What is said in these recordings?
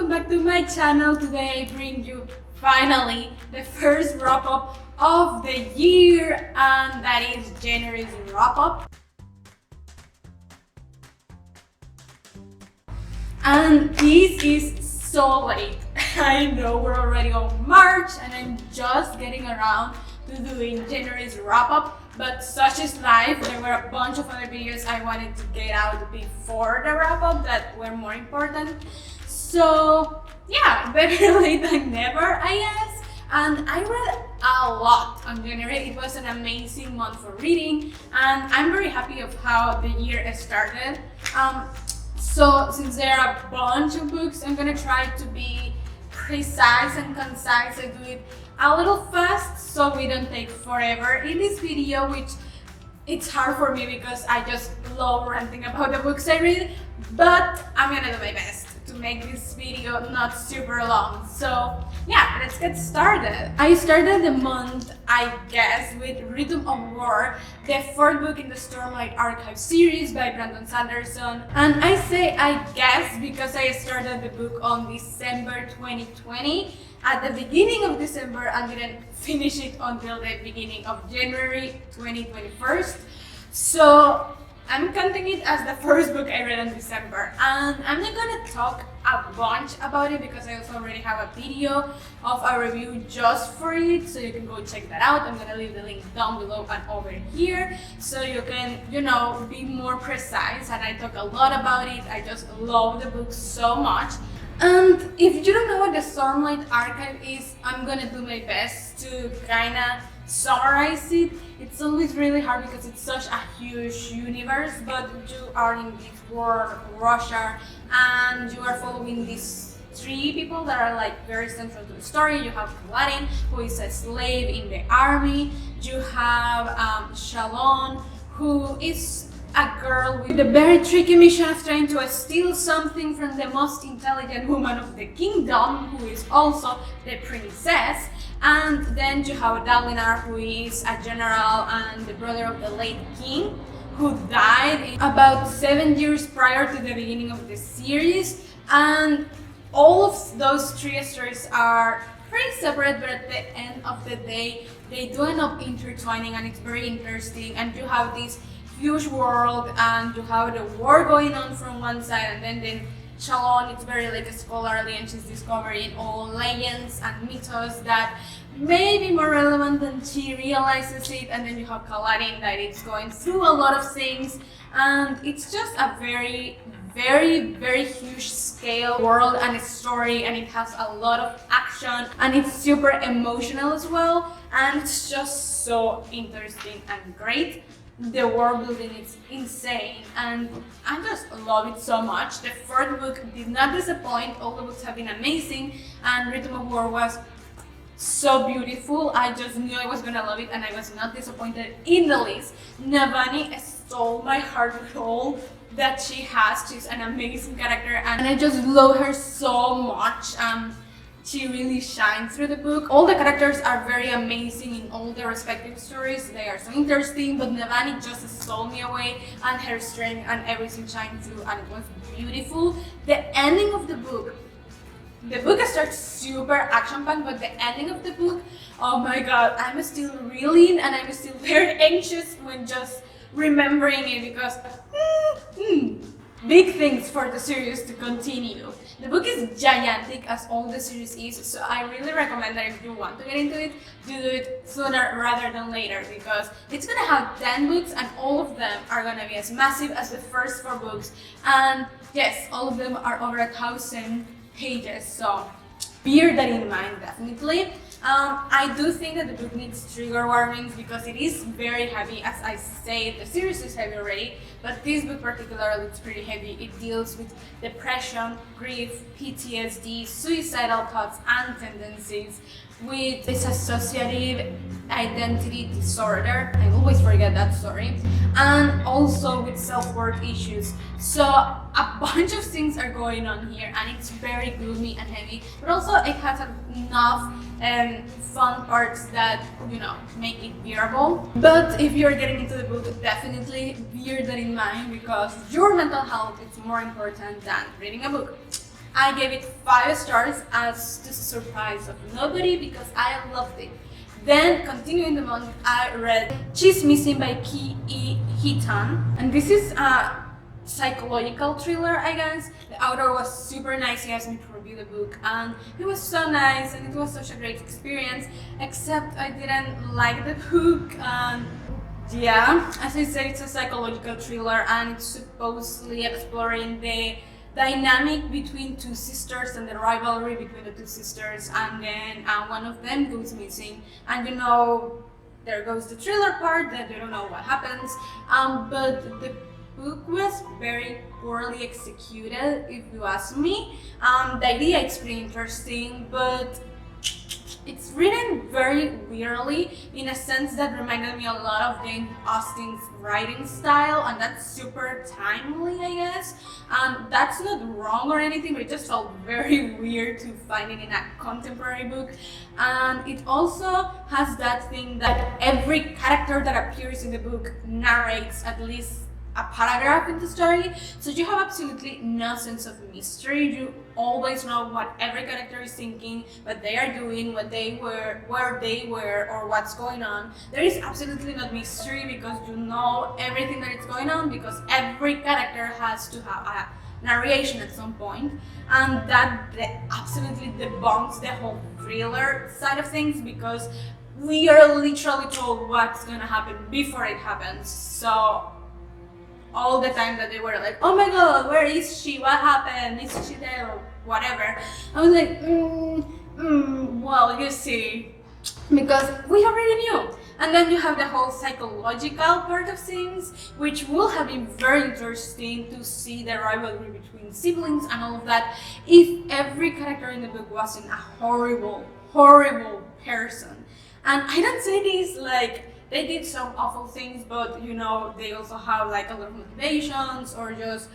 welcome back to my channel. Today I bring you finally the first wrap-up of the year, and that is January's wrap-up. And this is so late. I know we're already on March and I'm just getting around to doing January's wrap-up, but such is life. There were a bunch of other videos I wanted to get out before the wrap-up that were more important. So yeah, better late than never, I guess. And I read a lot on January. It was an amazing month for reading, and I'm very happy of how the year started. So since there are a bunch of books, I'm gonna try to be precise and concise. I do it a little fast so we don't take forever in this video, which it's hard for me because I just love ranting about the books I read, but I'm gonna do my best to make this video not super long. So yeah, let's get started. I started the month, I guess, with Rhythm of War, the fourth book in the Stormlight Archive series by Brandon Sanderson. And I say I guess because I started the book on December 2020 at the beginning of December and didn't finish it until the beginning of January 2021. So I'm counting it as the first book I read in December, and I'm not gonna talk a bunch about it because I also already have a video of a review just for it, so you can go check that out. I'm gonna leave the link down below and over here so you can, be more precise, and I talk a lot about it. I just love the book so much. And if you don't know what the Stormlight Archive is, I'm gonna do my best to kinda summarize it. It's always really hard because it's such a huge universe, but you are in this world, Russia, and you are following these three people that are like very central to the story. You have Kaladin, who is a slave in the army. You have Shalon, who is a girl with a very tricky mission of trying to steal something from the most intelligent woman of the kingdom, who is also the princess. And then you have Dalinar, who is a general and the brother of the late king, who died about 7 years prior to the beginning of the series. And all of those three stories are pretty separate, but at the end of the day, they do end up intertwining, and it's very interesting. And you have this huge world, and you have the war going on from one side, and then Shalon, it's very like scholarly, and she's discovering all legends and mythos that may be more relevant than she realizes it. And then you have Kaladin, that it's going through a lot of things, and it's just a very, very huge scale world and a story, and it has a lot of action, and it's super emotional as well, and it's just so interesting and great. The world building is insane, and I just love it so much. The fourth book did not disappoint. All the books have been amazing, and Rhythm of War was so beautiful. I just knew I was gonna love it, and I was not disappointed in the least. Navani stole my heart with all that she has. She's an amazing character, and I just love her so much. She really shines through the book. All the characters are very amazing in all their respective stories. They are so interesting, but Navani just stole me away, and her strength and everything shined through, and it was beautiful. The ending of the book starts super action-packed, but the ending of the book, oh my god, I'm still reeling, and I'm still very anxious when just remembering it, because big things for the series to continue. The book is gigantic, as all the series is, so I really recommend that if you want to get into it, you do it sooner rather than later, because it's gonna have 10 books, and all of them are gonna be as massive as the first 4 books. And yes, all of them are over 1,000 pages, so bear that in mind, definitely. I do think that the book needs trigger warnings because it is very heavy. As I say, the series is heavy already, but this book particularly is pretty heavy. It deals with depression, grief, PTSD, suicidal thoughts and tendencies, with dissociative identity disorder. I always forget that, sorry. And also with self-worth issues. So a bunch of things are going on here, and it's very gloomy and heavy, but also it has enough fun parts that, make it bearable. But if you're getting into the book, definitely bear that in mind, because your mental health is more important than reading a book. I gave it 5 stars as to the surprise of nobody because I loved it. Then, continuing the month, I read She's Missing by Ki E. Hitan, and this is a psychological thriller, I guess. The author was super nice. He asked me to review the book, and it was so nice, and it was such a great experience. Except I didn't like the book. Yeah, as I said, it's a psychological thriller, and it's supposedly exploring the dynamic between 2 sisters and the rivalry between the 2 sisters, and then one of them goes missing, and there goes the thriller part that you don't know what happens. But the book was very poorly executed, if you ask me. The idea is pretty interesting, but it's written very weirdly, in a sense that reminded me a lot of Jane Austen's writing style, and that's super timely, I guess. That's not wrong or anything, but it just felt very weird to find it in a contemporary book. And it also has that thing that every character that appears in the book narrates at least a paragraph in the story, so you have absolutely no sense of mystery. You always know what every character is thinking, what they are doing, what they were, where they were, or what's going on. There is absolutely no mystery because you know everything that is going on, because every character has to have a narration at some point, and that absolutely debunks the whole thriller side of things, because we are literally told what's gonna happen before it happens. So all the time that they were like, oh my god, where is she? What happened? Is she there? Or whatever. I was like, well, you see, because we already knew. And then you have the whole psychological part of things, which would have been very interesting to see the rivalry between siblings and all of that, if every character in the book wasn't a horrible, horrible person. And I don't say this like they did some awful things, but they also have like a lot of motivations, or just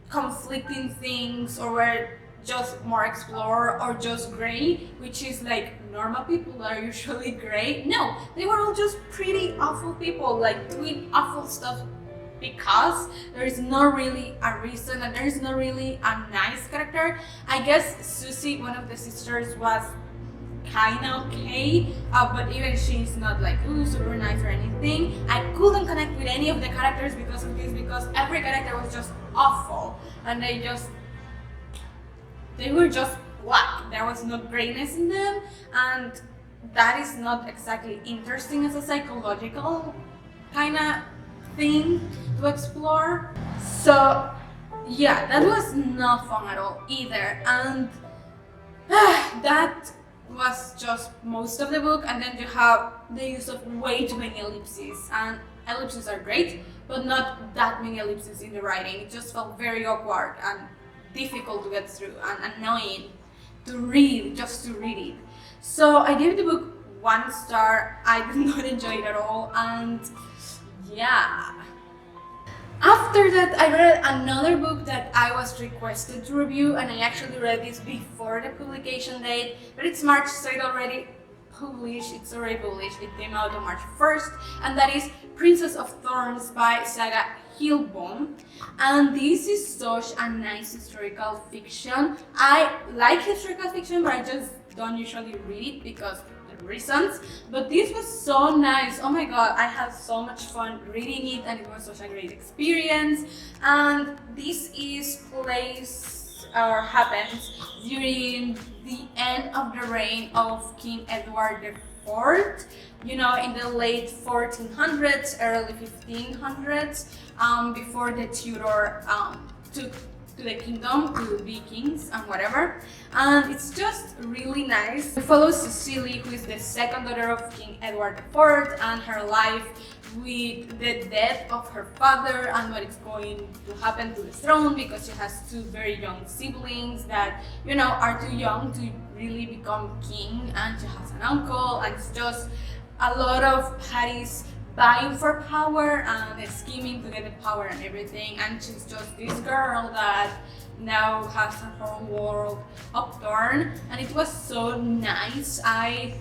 conflicting things, or were just more explored, or just gray, which is like normal people that are usually gray. No, they were all just pretty awful people, like doing awful stuff because there is not really a reason, and there is not really a nice character. I guess Susie, one of the sisters, was kind of okay, but even she's not like super nice or anything. I couldn't connect with any of the characters because of this, because every character was just awful, and they were just black. There was no grayness in them, and that is not exactly interesting as a psychological kind of thing to explore. So yeah, that was not fun at all either, and that was just most of the book. And then you have the use of way too many ellipses, and ellipses are great, but not that many ellipses in the writing. It just felt very awkward and difficult to get through, and annoying to read, just to read it. So I gave the book 1 star. I did not enjoy it at all, and yeah. After that, I read another book that I was requested to review, and I actually read this before the publication date, but it's March, so it's already published. It came out on March 1st, and that is Princess of Thorns by Saga Hilbom. And this is such a nice historical fiction. I like historical fiction, but I just don't usually read it because reasons, but this was so nice. Oh my god, I had so much fun reading it, and it was such a great experience. And this happens during the end of the reign of King Edward IV, in the late 1400s, early 1500s, before the Tudor took to the kingdom, to the Vikings and whatever. And it's just really nice. It follows Cecily, who is the second daughter of King Edward IV, and her life with the death of her father and what is going to happen to the throne, because she has 2 very young siblings that are too young to really become king, and she has an uncle, and it's just a lot of Patty's vying for power and scheming to get the power and everything. And she's just this girl that now has her whole world upturned, and it was so nice. I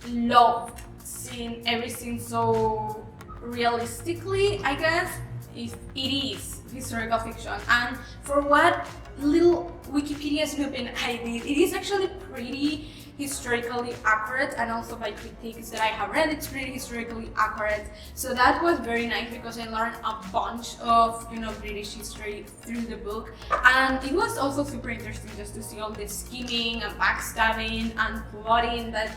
loved seeing everything so realistically, I guess. It is historical fiction, and for what little Wikipedia snooping I did, it is actually pretty historically accurate, and also by critiques that I have read, it's pretty historically accurate. So that was very nice because I learned a bunch of, you know, British history through the book, and it was also super interesting just to see all the scheming and backstabbing and plotting that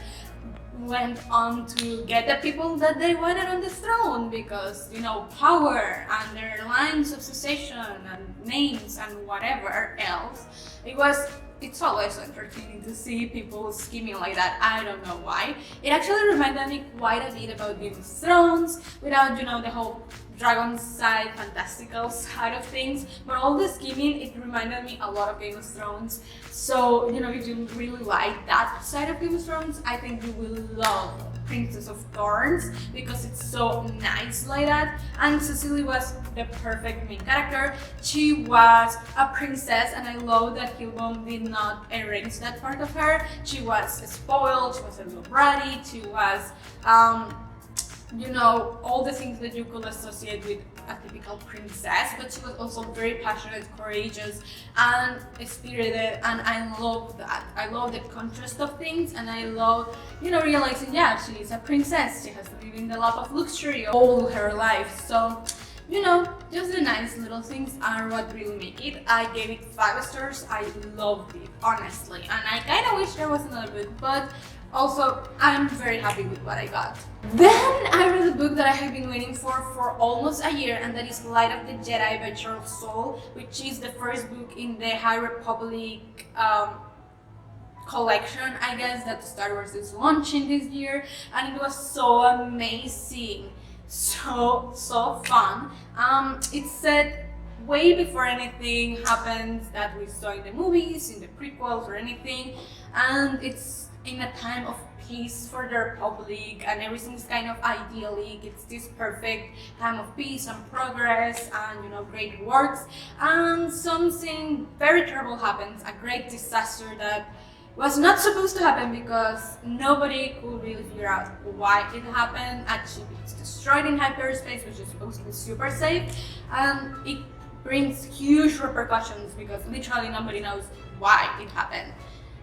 went on to get the people that they wanted on the throne, because, you know, power and their lines of succession and names and whatever else. It's always entertaining to see people scheming like that. I don't know why. It actually reminded me quite a bit about Game of Thrones, without, you know, the whole dragon side, fantastical side of things, but all the scheming, it reminded me a lot of Game of Thrones. So, you know, if you really like that side of Game of Thrones, I think you will love Princess of Thorns, because it's so nice like that. And Cecily was the perfect main character. She was a princess, and I love that Hillbone did not erase that part of her. She was spoiled, she was a little bratty, she was you know, all the things that you could associate with a typical princess, but she was also very passionate, courageous, and spirited, and I love that. I love the contrast of things, and I love, you know, realizing, yeah, she is a princess, she has to live in the lap of luxury all her life. So, you know, just the nice little things are what really make it. I gave it 5 stars. I loved it, honestly, and I kind of wish there was another book, but also, I'm very happy with what I got. Then I read a book that I have been waiting for almost a year, and that is Light of the Jedi by Charles Soule, which is the first book in the High Republic collection, I guess, that Star Wars is launching this year, and it was so amazing, so fun. It's set way before anything happens that we saw in the movies, in the prequels or anything, and it's in a time of peace for the Republic, and everything's kind of idyllic. It's this perfect time of peace and progress and, you know, great works, and something very terrible happens, a great disaster that was not supposed to happen because nobody could really figure out why it happened. Actually, it's destroyed in hyperspace, which is supposed to be super safe, and it brings huge repercussions because literally nobody knows why it happened.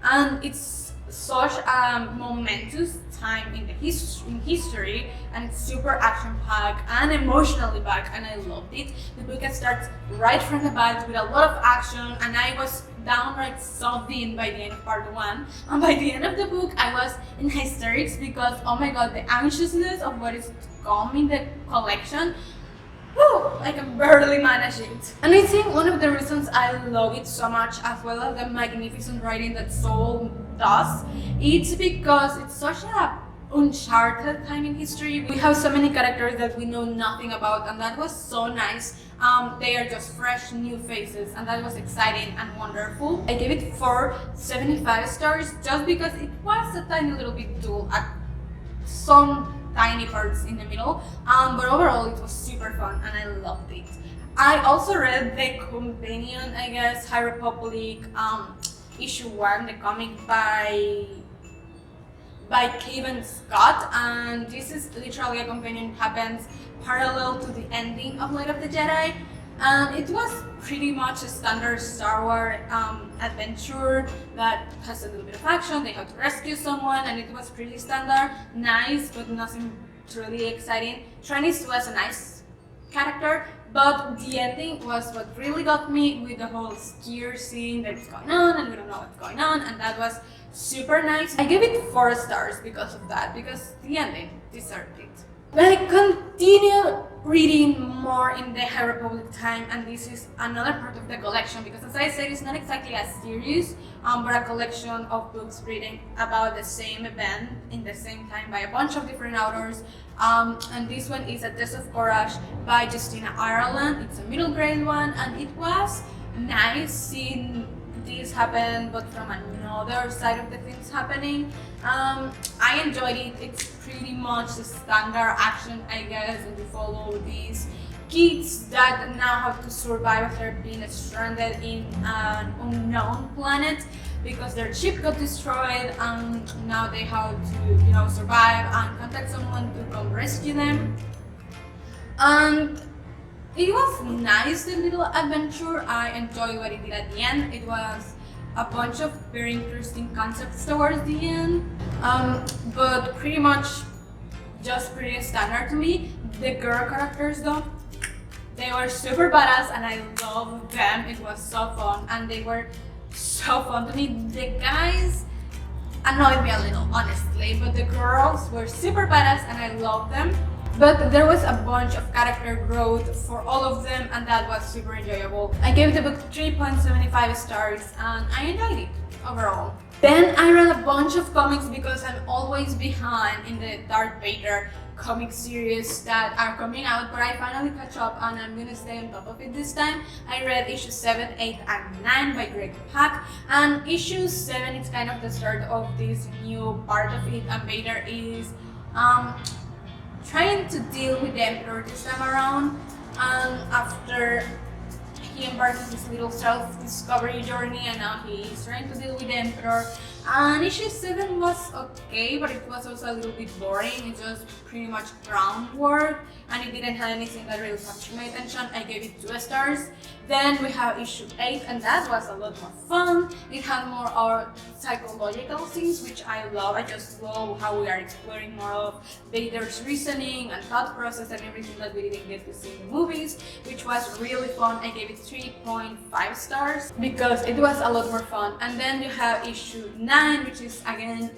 And it's such a momentous time in history, and it's super action-packed and emotionally packed, and I loved it. The book starts right from the bat with a lot of action, and I was downright sobbing by the end of part 1, and by the end of the book I was in hysterics because, oh my god, the anxiousness of what is to come in the collection. Whew, I can barely manage it. And I think one of the reasons I love it so much, as well as the magnificent writing that Soule does, it's because it's such a uncharted time in history. We have so many characters that we know nothing about, and that was so nice. They are just fresh new faces, and that was exciting and wonderful. I gave it 4.75 stars just because it was a tiny little bit dull at some tiny parts in the middle, but overall it was super fun and I loved it. I also read the companion, I guess, High Republic issue 1, the comic by Kevin Scott, and this is literally a companion. It happens parallel to the ending of Light of the Jedi, and it was pretty much a standard Star Wars adventure that has a little bit of action. They have to rescue someone, and it was pretty standard, nice, but nothing truly exciting. Trainis was a nice character, but the ending was what really got me, with the whole skier scene that's going on, and we don't know what's going on, and that was super nice. I gave it 4 stars because of that, because the ending deserved it. But I continued reading more in the High Republic time, and this is another part of the collection, because as I said, it's not exactly a series, but a collection of books written about the same event in the same time by a bunch of different authors. And this one is A Test of Courage by Justina Ireland. It's a middle grade one, and it was nice seeing this happen, but from another side of the things happening. I enjoyed it. It's pretty much the standard action, I guess, and you follow these kids that now have to survive after being stranded in an unknown planet because their ship got destroyed, and now they have to, you know, survive and contact someone to come rescue them. And It was nice, the little adventure. I enjoyed what it did at the end. It was a bunch of very interesting concepts towards the end, but pretty much just pretty standard to me. The girl characters though, they were super badass and I loved them. It was so fun and they were so fun to me. The guys annoyed me a little, honestly, but the girls were super badass and I loved them. But there was a bunch of character growth for all of them and that was super enjoyable. I gave the book 3.75 stars and I enjoyed it overall. Then I read a bunch of comics because I'm always behind in the Darth Vader comic series that are coming out, but I finally catch up and I'm gonna stay on top of it this time. I read issues 7, 8, and 9 by Greg Pak, and issue 7 is kind of the start of this new part of it, and Vader is trying to deal with the Emperor this time around, and after he embarked on his little self-discovery journey and now he is trying to deal with the Emperor. And issue 7 was okay, but it was also a little bit boring. It was pretty much groundwork and it didn't have anything that really captured my attention. I gave it 2 stars. Then we have issue 8 and that was a lot more fun. It had more psychological things, which I love. I just love how we are exploring more of Vader's reasoning and thought process and everything that we didn't get to see in the movies, which was really fun. I gave it 3.5 stars because it was a lot more fun. And then you have issue 9, which is again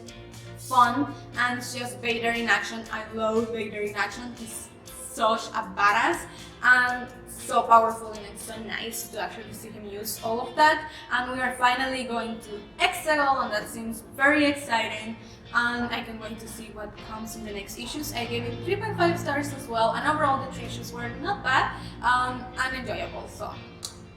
fun and it's just Vader in action. I love Vader in action. He's such a badass and so powerful, and it's so nice to actually see him use all of that. And we are finally going to Exegol and that seems very exciting and I can wait to see what comes in the next issues. I gave it 3.5 stars as well, and overall the 3 issues were not bad and enjoyable, so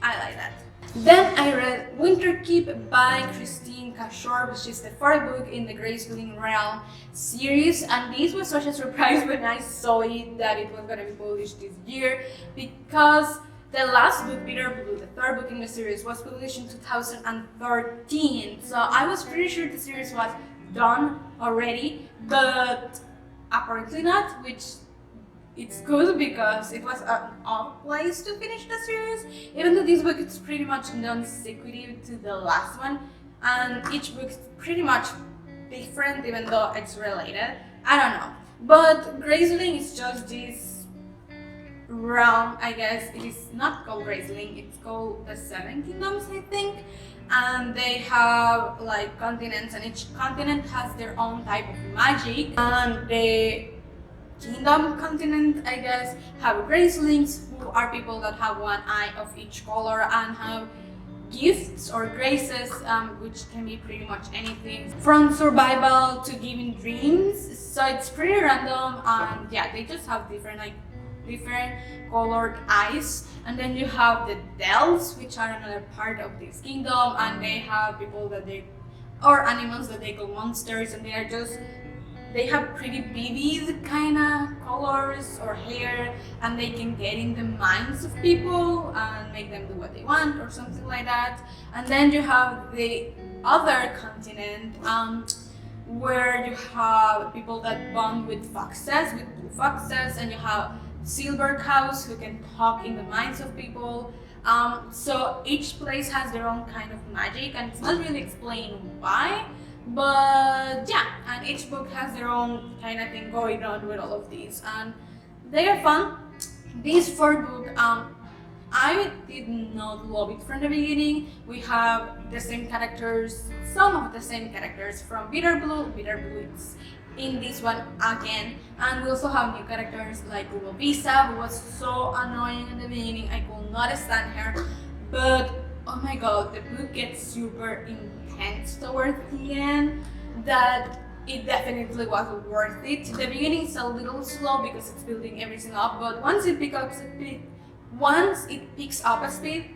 I like that. Then I read Winterkeep by Christine Cashore, which is the 4th book in the Graysling Realm series, and this was such a surprise when I saw it that it was going to be published this year, because the last book, Bitter Blue, the 3rd book in the series, was published in 2013, so I was pretty sure the series was done already, but apparently not, which it's good because it was an odd place to finish the series, even though this book is pretty much non-sequitive to the last one, and each book is pretty much different even though it's related. I don't know. But Graysling is just this realm, I guess. It is not called Graysling, it's called the Seven Kingdoms, I think. And they have like continents, and each continent has their own type of magic, and the Kingdom continent, I guess, have Grayslings, who are people that have one eye of each color and have gifts or graces, which can be pretty much anything from survival to giving dreams. So it's pretty random, and yeah, they just have different colored eyes. And then you have the Dells, which are another part of this kingdom, and they have people that or animals that they call monsters, and they have pretty vivid kind of colors or hair, and they can get in the minds of people and make them do what they want or something like that. And then you have the other continent, where you have people that bond with foxes, with blue foxes, and you have silver cows who can talk in the minds of people. So each place has their own kind of magic, and it's not really explained why. But yeah, and each book has their own kind of thing going on with all of these, and they are fun. This 4th book, I did not love it from the beginning. We have the same characters, some of the same characters from Bitter Blue. Bitter Blue is in this one again, and we also have new characters like Google Visa, who was so annoying in the beginning. I could not stand her, but oh my god, the book gets super intense towards the end that it definitely was worth it. The beginning is a little slow because it's building everything up, but once it picks up a speed,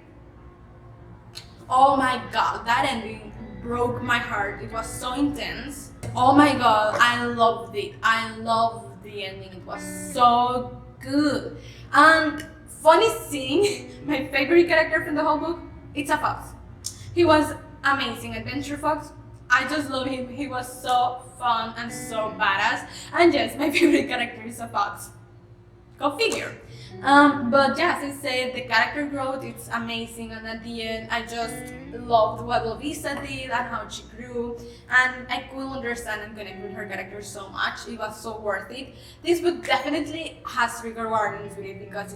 oh my god, that ending broke my heart. It was so intense. Oh my god, I loved it. I loved the ending. It was so good. And funny thing, my favorite character from the whole book, it's a fox. He was amazing, Adventure Fox. I just love him. He was so fun and so badass. And yes, my favorite character is a fox. go figure. But yeah, as I said, the character growth, it's amazing, and at the end I just loved what Lovisa did and how she grew, and I could understand and connect with her character so much. It was so worth it. This book definitely has trigger warnings with it because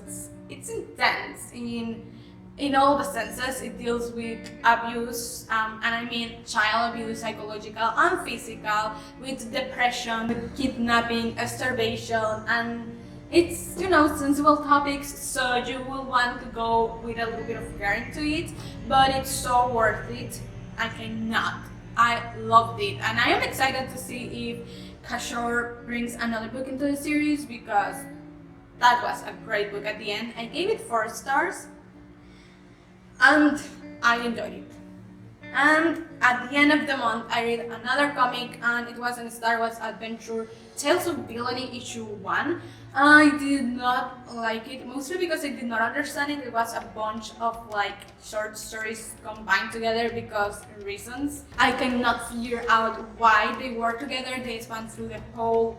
it's intense in all the senses. It deals with abuse, and I mean child abuse, psychological and physical, with depression, with kidnapping, starvation, and it's, you know, sensible topics, so you will want to go with a little bit of care into it, but it's so worth it. I loved it, and I am excited to see if Kashor brings another book into the series, because that was a great book. At the end, I gave it 4 stars, and I enjoyed it. And at the end of the month, I read another comic, and it was a Star Wars Adventure Tales of Villainy issue 1. I did not like it, mostly because I did not understand it. It was a bunch of like short stories combined together because reasons. I cannot figure out why they work together. They span through the whole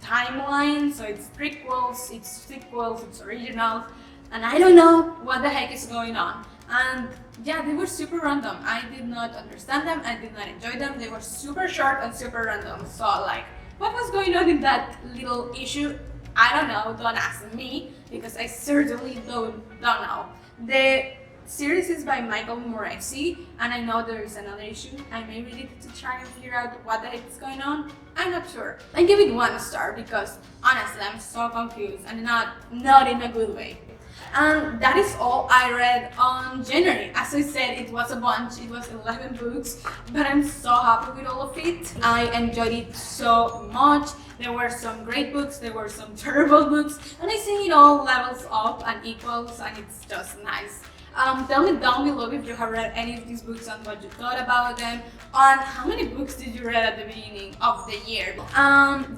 timeline, so it's prequels, it's sequels, it's originals, and I don't know what the heck is going on. And yeah, they were super random. I did not understand them, I did not enjoy them. They were super short and super random. So like, what was going on in that little issue? I don't know, don't ask me, because I certainly don't know. The series is by Michael Moresi, and I know there is another issue. I may read it to try and figure out what the heck is going on. I'm not sure. I give it 1 star because honestly I'm so confused, and not in a good way. And that is all I read on January. As I said, it was a bunch, it was 11 books, but I'm so happy with all of it. I enjoyed it so much. There were some great books, there were some terrible books, and I think it all levels up and equals, and it's just nice. Tell me down below if you have read any of these books and what you thought about them, and how many books did you read at the beginning of the year.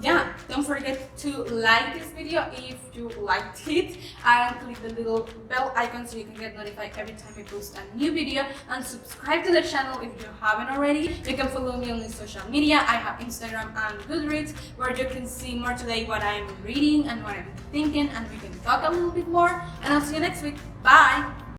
Yeah, don't forget to like this video if you liked it, and click the little bell icon so you can get notified every time I post a new video, and subscribe to the channel if you haven't already. You can follow me on the social media. I have Instagram and GOODREADS, where you can see more today what I'm reading and what I'm thinking, and we can talk a little bit more, and I'll see you next week. Bye!